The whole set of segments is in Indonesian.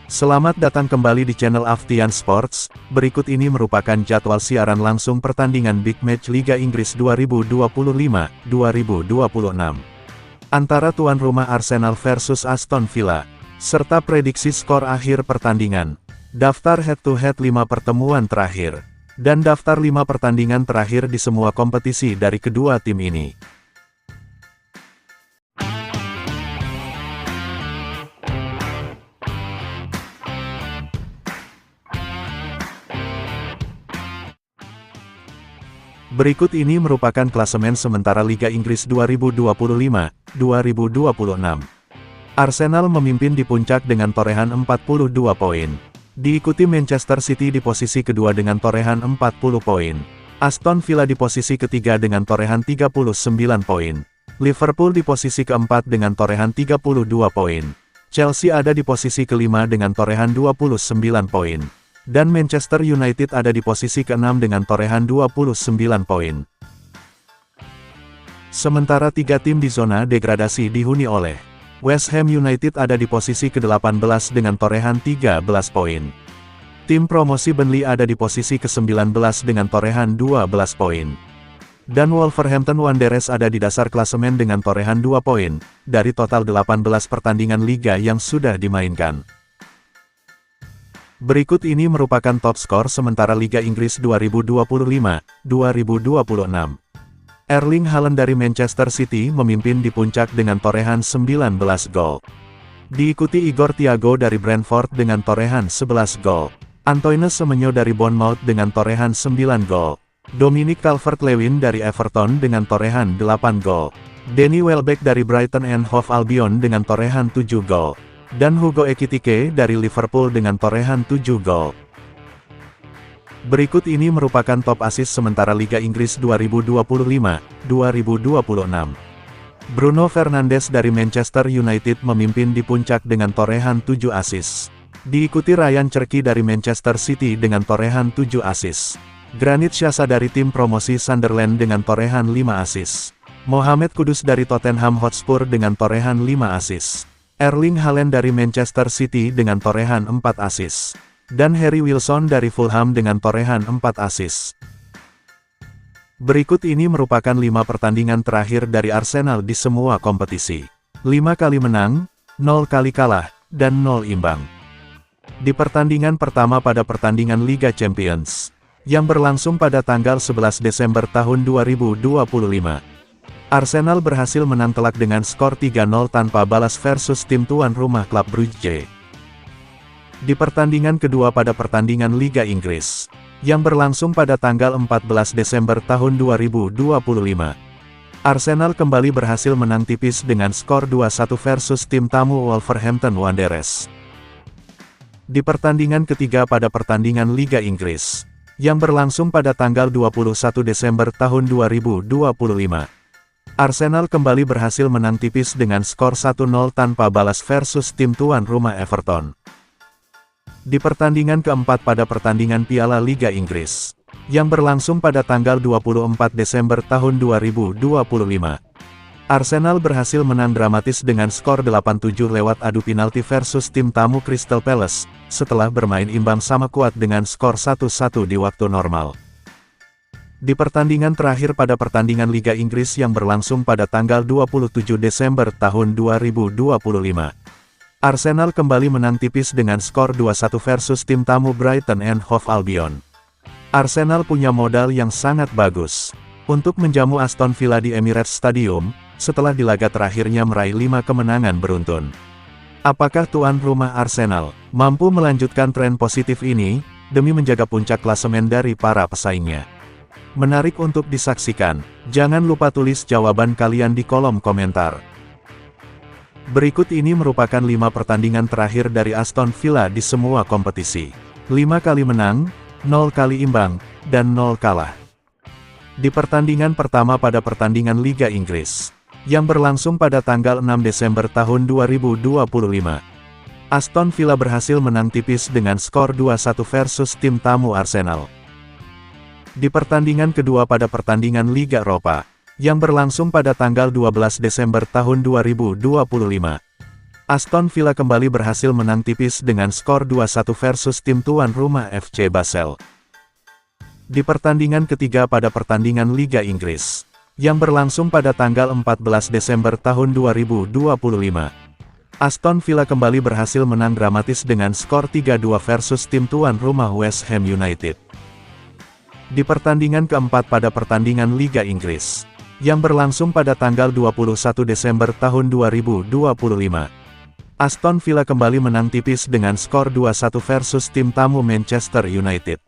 Selamat datang kembali di channel Aftian Sports. Berikut ini merupakan jadwal siaran langsung pertandingan Big Match Liga Inggris 2025-2026. Antara tuan rumah Arsenal versus Aston Villa, serta prediksi skor akhir pertandingan, daftar head-to-head 5 pertemuan terakhir, dan daftar 5 pertandingan terakhir di semua kompetisi dari kedua tim ini. Berikut ini merupakan klasemen sementara Liga Inggris 2025-2026. Arsenal memimpin di puncak dengan torehan 42 poin. Diikuti Manchester City di posisi kedua dengan torehan 40 poin. Aston Villa di posisi ketiga dengan torehan 39 poin. Liverpool di posisi keempat dengan torehan 32 poin. Chelsea ada di posisi kelima dengan torehan 29 poin. Dan Manchester United ada di posisi ke-6 dengan torehan 29 poin. Sementara 3 tim di zona degradasi dihuni oleh West Ham United ada di posisi ke-18 dengan torehan 13 poin. Tim promosi Burnley ada di posisi ke-19 dengan torehan 12 poin. Dan Wolverhampton Wanderers ada di dasar klasemen dengan torehan 2 poin, dari total 18 pertandingan liga yang sudah dimainkan. Berikut ini merupakan top skor sementara Liga Inggris 2025-2026. Erling Haaland dari Manchester City memimpin di puncak dengan torehan 19 gol. Diikuti Igor Thiago dari Brentford dengan torehan 11 gol. Antoine Semenyo dari Bournemouth dengan torehan 9 gol. Dominic Calvert-Lewin dari Everton dengan torehan 8 gol. Danny Welbeck dari Brighton and Hove Albion dengan torehan 7 gol. Dan Hugo Ekitike dari Liverpool dengan torehan 7 gol. Berikut ini merupakan top assist sementara Liga Inggris 2025-2026. Bruno Fernandes dari Manchester United memimpin di puncak dengan torehan 7 assist. Diikuti Ryan Cherki dari Manchester City dengan torehan 7 assist. Granit Xhaka dari tim promosi Sunderland dengan torehan 5 assist. Mohamed Kudus dari Tottenham Hotspur dengan torehan 5 assist. Erling Haaland dari Manchester City dengan torehan 4 assist. Dan Harry Wilson dari Fulham dengan torehan 4 assist. Berikut ini merupakan 5 pertandingan terakhir dari Arsenal di semua kompetisi. 5 kali menang, 0 kali kalah, dan 0 imbang. Di pertandingan pertama pada pertandingan Liga Champions, yang berlangsung pada tanggal 11 Desember tahun 2025. Arsenal berhasil menang telak dengan skor 3-0 tanpa balas versus tim tuan rumah klub Brugge. Di pertandingan kedua pada pertandingan Liga Inggris, yang berlangsung pada tanggal 14 Desember tahun 2025, Arsenal kembali berhasil menang tipis dengan skor 2-1 versus tim tamu Wolverhampton Wanderers. Di pertandingan ketiga pada pertandingan Liga Inggris, yang berlangsung pada tanggal 21 Desember tahun 2025, Arsenal kembali berhasil menang tipis dengan skor 1-0 tanpa balas versus tim tuan rumah Everton. Di pertandingan keempat pada pertandingan Piala Liga Inggris, yang berlangsung pada tanggal 24 Desember tahun 2025, Arsenal berhasil menang dramatis dengan skor 8-7 lewat adu penalti versus tim tamu Crystal Palace, setelah bermain imbang sama kuat dengan skor 1-1 di waktu normal. Di pertandingan terakhir pada pertandingan Liga Inggris yang berlangsung pada tanggal 27 Desember tahun 2025, Arsenal kembali menang tipis dengan skor 2-1 versus tim tamu Brighton and Hove Albion. Arsenal punya modal yang sangat bagus untuk menjamu Aston Villa di Emirates Stadium, setelah di laga terakhirnya meraih 5 kemenangan beruntun. Apakah tuan rumah Arsenal mampu melanjutkan tren positif ini, demi menjaga puncak klasemen dari para pesaingnya? Menarik untuk disaksikan. Jangan lupa tulis jawaban kalian di kolom komentar. Berikut ini merupakan 5 pertandingan terakhir dari Aston Villa di semua kompetisi. 5 kali menang, 0 kali imbang, dan 0 kalah. Di pertandingan pertama pada pertandingan Liga Inggris, yang berlangsung pada tanggal 6 Desember tahun 2025, Aston Villa berhasil menang tipis dengan skor 2-1 versus tim tamu Arsenal. Di pertandingan kedua pada pertandingan Liga Eropa, yang berlangsung pada tanggal 12 Desember tahun 2025, Aston Villa kembali berhasil menang tipis dengan skor 2-1 versus tim tuan rumah FC Basel. Di pertandingan ketiga pada pertandingan Liga Inggris, yang berlangsung pada tanggal 14 Desember tahun 2025, Aston Villa kembali berhasil menang dramatis dengan skor 3-2 versus tim tuan rumah West Ham United. Di pertandingan keempat pada pertandingan Liga Inggris, yang berlangsung pada tanggal 21 Desember tahun 2025, Aston Villa kembali menang tipis dengan skor 2-1 versus tim tamu Manchester United.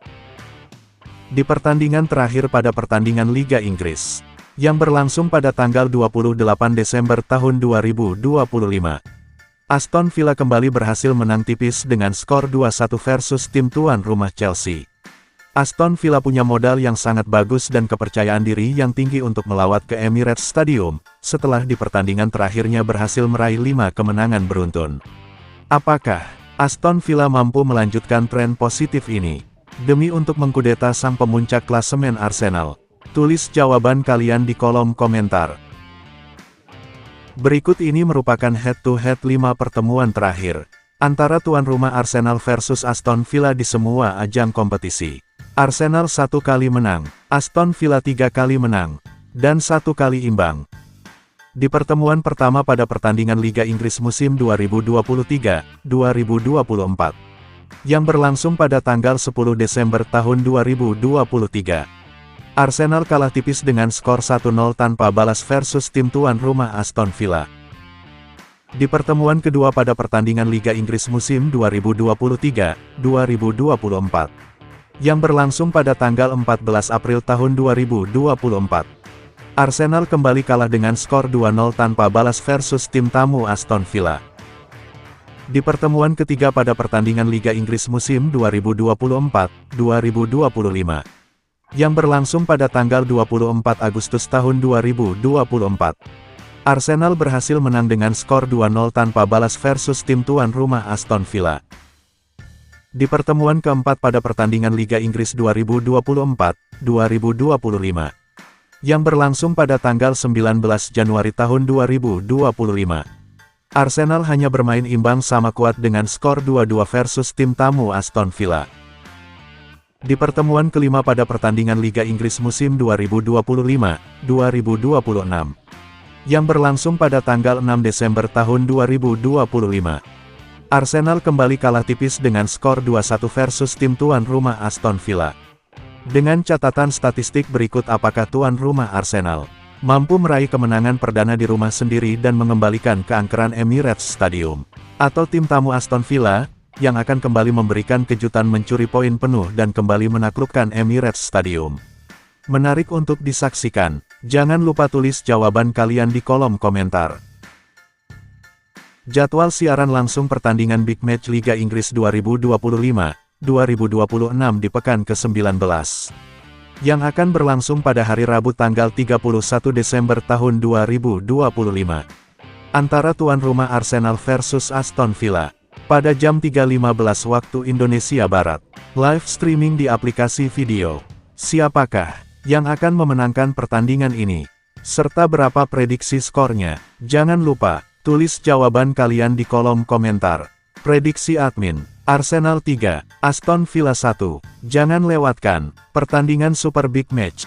Di pertandingan terakhir pada pertandingan Liga Inggris, yang berlangsung pada tanggal 28 Desember tahun 2025, Aston Villa kembali berhasil menang tipis dengan skor 2-1 versus tim tuan rumah Chelsea. Aston Villa punya modal yang sangat bagus dan kepercayaan diri yang tinggi untuk melawat ke Emirates Stadium, setelah di pertandingan terakhirnya berhasil meraih 5 kemenangan beruntun. Apakah Aston Villa mampu melanjutkan tren positif ini, demi untuk mengkudeta sang pemuncak klasemen Arsenal? Tulis jawaban kalian di kolom komentar. Berikut ini merupakan head-to-head 5 pertemuan terakhir antara tuan rumah Arsenal versus Aston Villa di semua ajang kompetisi. Arsenal 1 kali menang, Aston Villa 3 kali menang, dan 1 kali imbang. Di pertemuan pertama pada pertandingan Liga Inggris musim 2023-2024, yang berlangsung pada tanggal 10 Desember tahun 2023, Arsenal kalah tipis dengan skor 1-0 tanpa balas versus tim tuan rumah Aston Villa. Di pertemuan kedua pada pertandingan Liga Inggris musim 2023-2024, yang berlangsung pada tanggal 14 April tahun 2024, Arsenal kembali kalah dengan skor 2-0 tanpa balas versus tim tamu Aston Villa. Di pertemuan ketiga pada pertandingan Liga Inggris musim 2024-2025, yang berlangsung pada tanggal 24 Agustus tahun 2024, Arsenal berhasil menang dengan skor 2-0 tanpa balas versus tim tuan rumah Aston Villa. Di pertemuan keempat pada pertandingan Liga Inggris 2024-2025, yang berlangsung pada tanggal 19 Januari tahun 2025, Arsenal hanya bermain imbang sama kuat dengan skor 2-2 versus tim tamu Aston Villa. Di pertemuan kelima pada pertandingan Liga Inggris musim 2025-2026, yang berlangsung pada tanggal 6 Desember tahun 2025, Arsenal kembali kalah tipis dengan skor 2-1 versus tim tuan rumah Aston Villa. Dengan catatan statistik berikut, apakah tuan rumah Arsenal mampu meraih kemenangan perdana di rumah sendiri dan mengembalikan keangkeran Emirates Stadium? Atau tim tamu Aston Villa, yang akan kembali memberikan kejutan mencuri poin penuh dan kembali menaklukkan Emirates Stadium? Menarik untuk disaksikan. Jangan lupa tulis jawaban kalian di kolom komentar. Jadwal siaran langsung pertandingan Big Match Liga Inggris 2025-2026 di pekan ke-19, yang akan berlangsung pada hari Rabu tanggal 31 Desember tahun 2025, antara tuan rumah Arsenal versus Aston Villa, pada jam 3.15 waktu Indonesia Barat, live streaming di aplikasi video. Siapakah yang akan memenangkan pertandingan ini? Serta berapa prediksi skornya? Jangan lupa tulis jawaban kalian di kolom komentar. Prediksi admin, Arsenal 3, Aston Villa 1. Jangan lewatkan pertandingan Super Big Match